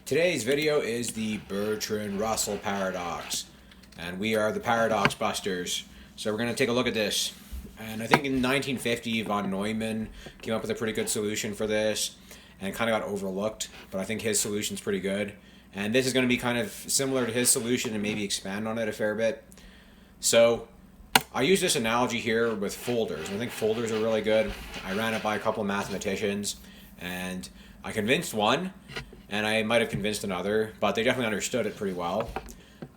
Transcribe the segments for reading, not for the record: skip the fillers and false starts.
Today's video is the Bertrand Russell Paradox, and we are the Paradox Busters. So we're going to take a look at this. And I think in 1950, von Neumann came up with a pretty good solution for this, and it kind of got overlooked, but I think his solution's pretty good. And this is going to be kind of similar to his solution and maybe expand on it a fair bit. So I use this analogy here with folders. I think folders are really good. I ran it by a couple of mathematicians, and I convinced one, and I might have convinced another, but they definitely understood it pretty well.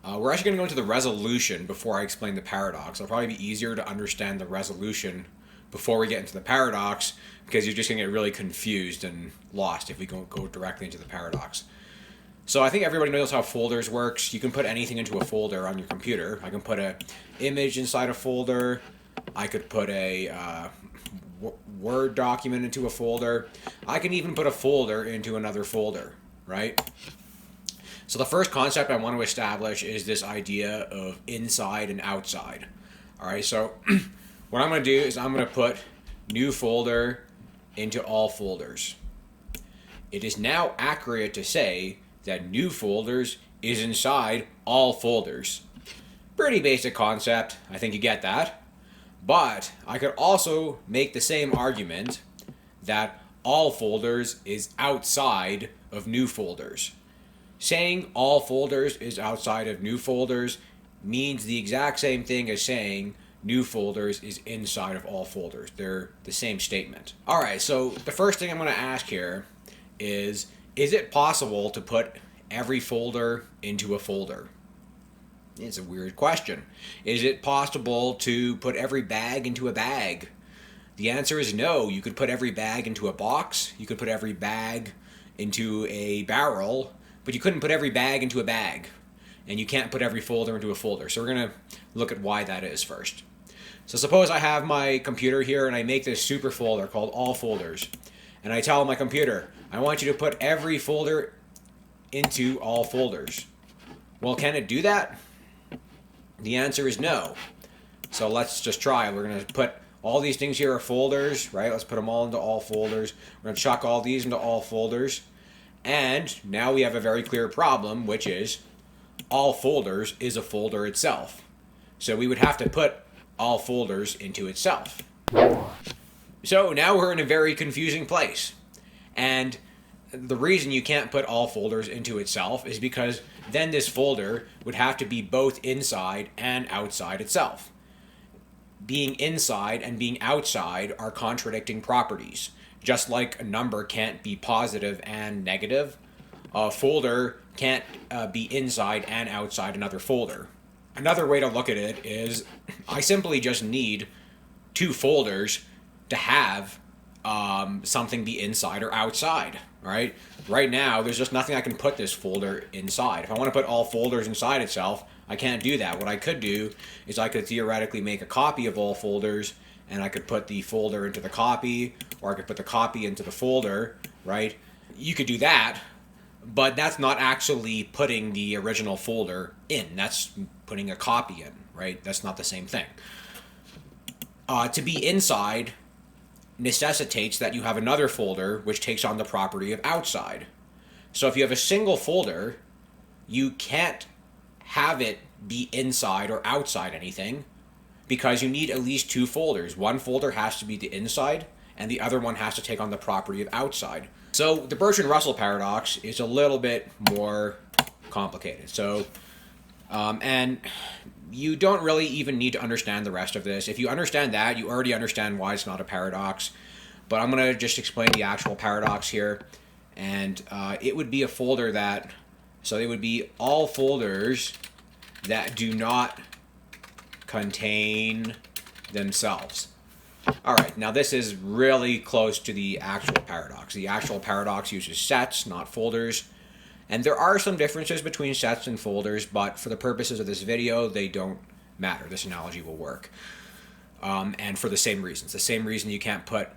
We're actually going to go into the resolution before I explain the paradox. It'll probably be easier to understand the resolution before we get into the paradox, because you're just going to get really confused and lost if we go directly into the paradox. So I think everybody knows how folders works. You can put anything into a folder on your computer. I can put an image inside a folder. I could put a Word document into a folder. I can even put a folder into another folder, right? So the first concept I want to establish is this idea of inside and outside. All right, so what I'm going to do is I'm going to put new folder into all folders. It is now accurate to say that new folders is inside all folders. Pretty basic concept. I think you get that. But I could also make the same argument that all folders is outside of new folders. Saying all folders is outside of new folders means the exact same thing as saying new folders is inside of all folders. They're the same statement. All right, so the first thing I'm going to ask here is it possible to put every folder into a folder? It's a weird question. Is it possible to put every bag into a bag? The answer is no. You could put every bag into a box. You could put every bag into a barrel, but you couldn't put every bag into a bag. And you can't put every folder into a folder. So we're going to look at why that is first. So suppose I have my computer here and I make this super folder called all folders. And I tell my computer, I want you to put every folder into all folders. Well, can it do that? The answer is no. So let's just try. We're going to put all these things here are folders, right? Let's put them all into all folders. We're going to chuck all these into all folders. And now we have a very clear problem, which is all folders is a folder itself. So we would have to put all folders into itself. So now we're in a very confusing place. And the reason you can't put all folders into itself is because then this folder would have to be both inside and outside itself. Being inside and being outside are contradicting properties. Just like a number can't be positive and negative, a folder can't be inside and outside another folder. Another way to look at it is I simply just need two folders to have something be inside or outside, right? Right now, there's just nothing I can put this folder inside. If I want to put all folders inside itself, I can't do that. What I could do is I could theoretically make a copy of all folders, and I could put the folder into the copy, or I could put the copy into the folder, right? You could do that, but that's not actually putting the original folder in. That's putting a copy in, right? That's not the same thing. To be inside necessitates that you have another folder which takes on the property of outside. So if you have a single folder, you can't have it be inside or outside anything because you need at least two folders. One folder has to be the inside and the other one has to take on the property of outside. So the Bertrand Russell Paradox is a little bit more complicated. So, and you don't really even need to understand the rest of this. If you understand that, you already understand why it's not a paradox. But I'm going to just explain the actual paradox here. And it would be a folder that, so it would be all folders that do not contain themselves. All right, now this is really close to the actual paradox. The actual paradox uses sets, not folders. And there are some differences between sets and folders, but for the purposes of this video, they don't matter. This analogy will work. And for the same reasons. The same reason you can't put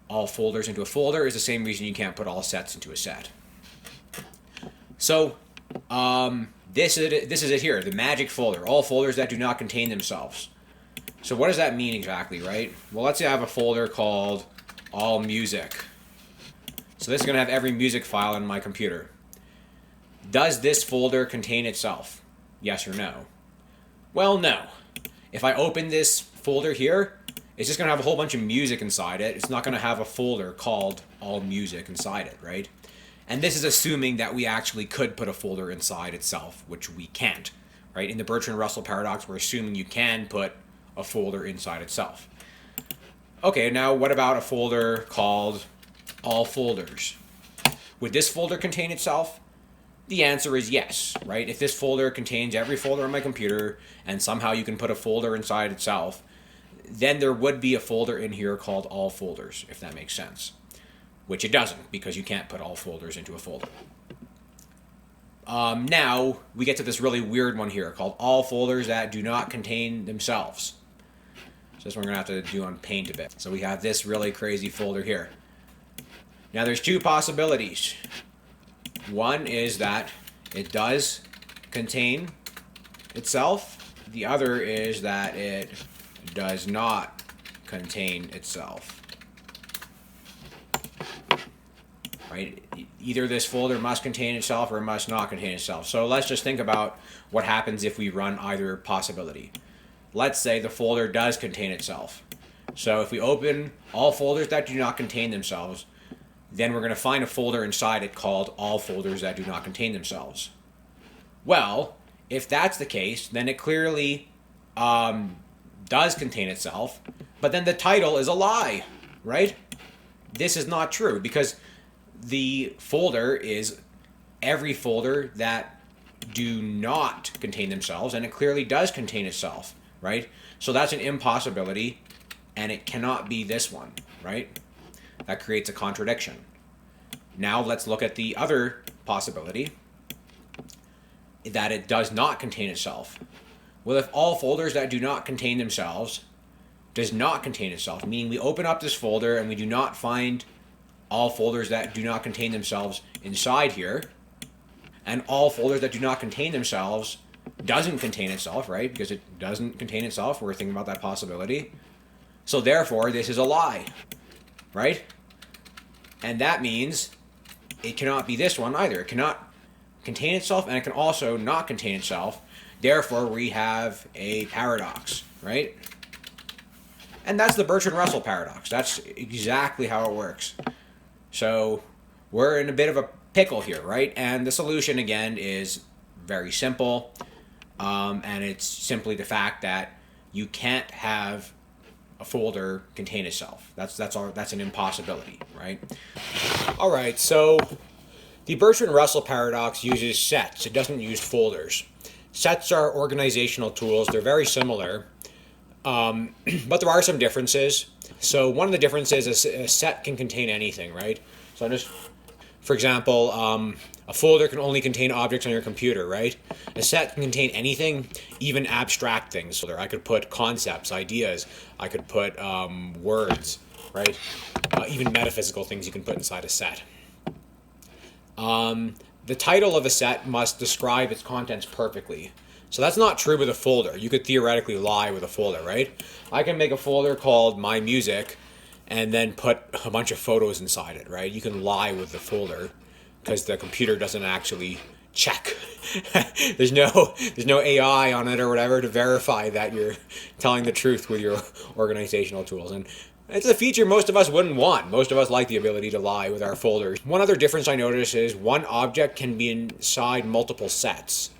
all folders into a folder is the same reason you can't put all sets into a set. So, this is it here, the magic folder. All folders that do not contain themselves. So what does that mean exactly, right? Well, let's say I have a folder called all music. So this is going to have every music file in my computer. Does this folder contain itself? Yes or no? Well, no. If I open this folder here, it's just going to have a whole bunch of music inside it. It's not going to have a folder called all music inside it, right? And this is assuming that we actually could put a folder inside itself, which we can't, right? In the Bertrand Russell Paradox, we're assuming you can put a folder inside itself. Okay, now what about a folder called all folders? Would this folder contain itself? The answer is yes, right? If this folder contains every folder on my computer and somehow you can put a folder inside itself, then there would be a folder in here called all folders, if that makes sense. Which it doesn't, because you can't put all folders into a folder. Now, we get to this really weird one here called all folders that do not contain themselves. So this one we're going to have to do on Paint a bit. So we have this really crazy folder here. Now there's two possibilities. One is that it does contain itself. The other is that it does not contain itself. Right? Either this folder must contain itself or it must not contain itself. So let's just think about what happens if we run either possibility. Let's say the folder does contain itself. So if we open all folders that do not contain themselves, then we're going to find a folder inside it called all folders that do not contain themselves. Well, if that's the case, then it clearly does contain itself, but then the title is a lie, right? This is not true, because the folder is every folder that do not contain themselves, and it clearly does contain itself, right? So that's an impossibility, and it cannot be this one, right? That creates a contradiction. Now let's look at the other possibility, that it does not contain itself. Well, if all folders that do not contain themselves does not contain itself, meaning we open up this folder and we do not find all folders that do not contain themselves inside here, and all folders that do not contain themselves doesn't contain itself, right? Because it doesn't contain itself. We're thinking about that possibility. So therefore, this is a lie, right? And that means it cannot be this one either. It cannot contain itself, and it can also not contain itself. Therefore, we have a paradox, right? And that's the Bertrand Russell paradox. That's exactly how it works. So we're in a bit of a pickle here, right? And the solution, again, is very simple. And it's simply the fact that you can't have a folder contain itself. That's an impossibility, right? All right, so the Bertrand Russell paradox uses sets. It doesn't use folders. Sets are organizational tools. They're very similar, but there are some differences. So one of the differences is a set can contain anything, right? So for example, a folder can only contain objects on your computer, right? A set can contain anything, even abstract things. So I could put concepts, ideas. I could put words, right? Even metaphysical things you can put inside a set. The title of a set must describe its contents perfectly. So that's not true with a folder. You could theoretically lie with a folder, right? I can make a folder called My Music and then put a bunch of photos inside it, right? You can lie with the folder because the computer doesn't actually check. there's no AI on it or whatever to verify that you're telling the truth with your organizational tools. And it's a feature most of us wouldn't want. Most of us like the ability to lie with our folders. One other difference I notice is one object can be inside multiple sets.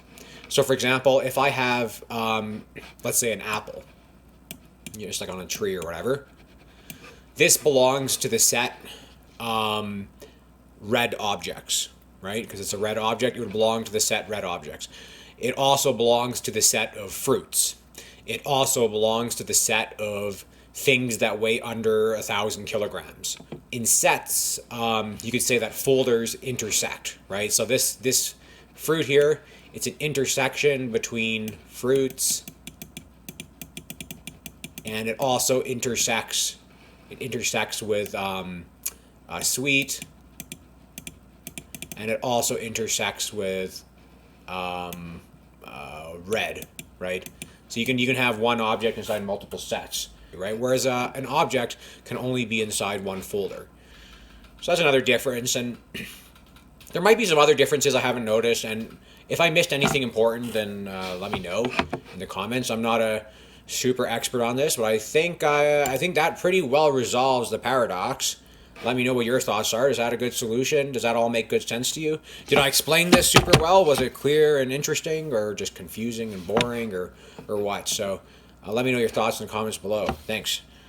So for example, if I have, let's say an apple, just like on a tree or whatever, this belongs to the set red objects, right? Because it's a red object, it would belong to the set red objects. It also belongs to the set of fruits. It also belongs to the set of things that weigh under 1,000 kilograms. In sets, you could say that folders intersect, right? So this fruit here, it's an intersection between fruits, and it also intersects. It intersects with sweet, and it also intersects with red, right? So you can have one object inside multiple sets, right? Whereas an object can only be inside one folder. So that's another difference. And There might be some other differences I haven't noticed, and if I missed anything important, then let me know in the comments. I'm not a super expert on this, but I think that pretty well resolves the paradox. Let me know what your thoughts are. Is that a good solution? Does that all make good sense to you? Did I explain this super well? Was it clear and interesting, or just confusing and boring, or what? So let me know your thoughts in the comments below. Thanks.